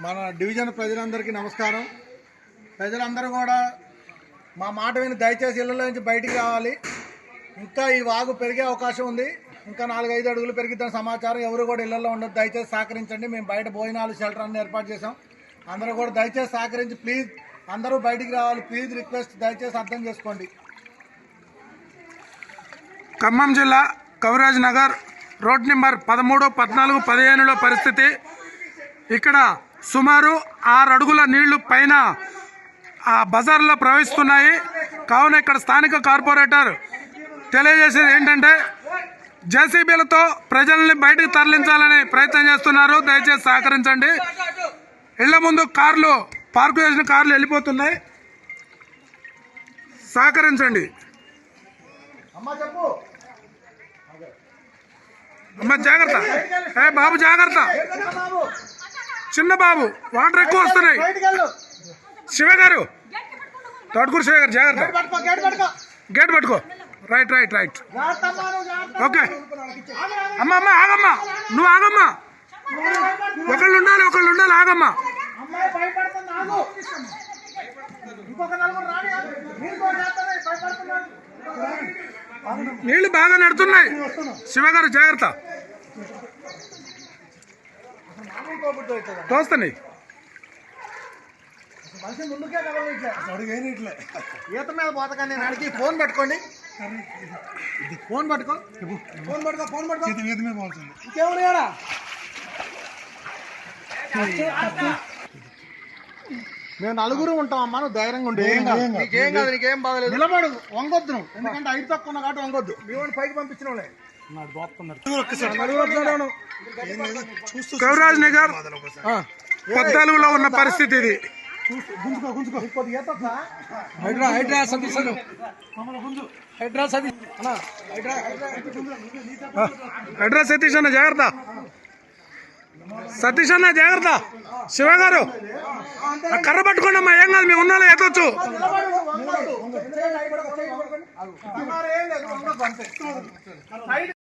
మన డివిజన్ ప్రజలందరికీ నమస్కారం. ప్రజలందరూ కూడా మా మాట విని దయచేసి ఇళ్లలో నుంచి బయటికి రావాలి. ఇంకా ఈ వాగు పెరిగే అవకాశం ఉంది. ఇంకా 4-5 అడుగులు పెరిగిద్దని సమాచారం. ఎవరు కూడా ఇళ్లలో ఉండదు. దయచేసి సహకరించండి. మేము బయట భోజనాలు షెల్టర్ అన్ని ఏర్పాటు చేసాం. అందరూ కూడా దయచేసి సహకరించి ప్లీజ్ అందరూ బయటికి రావాలి. ప్లీజ్ రిక్వెస్ట్, దయచేసి అర్థం చేసుకోండి. ఖమ్మం జిల్లా కవిరాజ్ నగర్ రోడ్ నెంబర్ 13, 14, 15లో పరిస్థితి. ఇక్కడ సుమారు 6 అడుగుల నీళ్లు పైన ఆ బజార్లో ప్రవహిస్తున్నాయి. కావున ఇక్కడ స్థానిక కార్పొరేటర్ తెలియజేసేది ఏంటంటే జేసీబీలతో ప్రజల్ని బయటకు తరలించాలని ప్రయత్నం చేస్తున్నారు. దయచేసి సహకరించండి. ఇళ్ల ముందు కార్లు పార్కు చేసిన కార్లు వెళ్ళిపోతున్నాయి. సహకరించండి. అమ్మ జాగ్రత్త, బాబు జాగ్రత్త, చిన్న బాబు, వాటర్ ఎక్కువ వస్తున్నాయి. శివ గారు, తోటకూరు శివ గారు జాగ్రత్త, గేట్ పట్టుకో. Right right right okay. అమ్మ అమ్మ ఆగమ్మా, నువ్వు ఆగమ్మా. ఒకళ్ళు ఉండాలి, ఆగమ్మా. నీళ్లు బాగా నడుతున్నాయి. శివగారు జాగ్రత్త, తోస్తున్నాయి. ఈత మీద పోతకండి. నేను అడిగి ఫోన్ పట్టుకోండి. ఫోన్ పట్టుకో. ఇంకేమన్నా మేము 4 ఉంటాం అమ్మా. నువ్వు ధైర్యంగా ఉండే. నీకేం కాదు, నీకేం బాగలేదు. నిలబడు, వంగొద్దు నువ్వు. ఎందుకంటే 5 తక్కువ ఉన్నా కాబట్టి వంగొద్దు. మీ వాడిని పైకి పంపించిన వాళ్ళే. కవిరాజ్ నగర్ 14లో ఉన్న పరిస్థితి ఇది. హైడ్రా సతీష్ అన్న జాగ్రత్త, సతీష్ అన్న జాగ్రత్త. శివ గారు కర్ర పట్టుకోండి అమ్మా. ఏం కాదు, మేము ఉన్నాలో ఎత్తొచ్చు.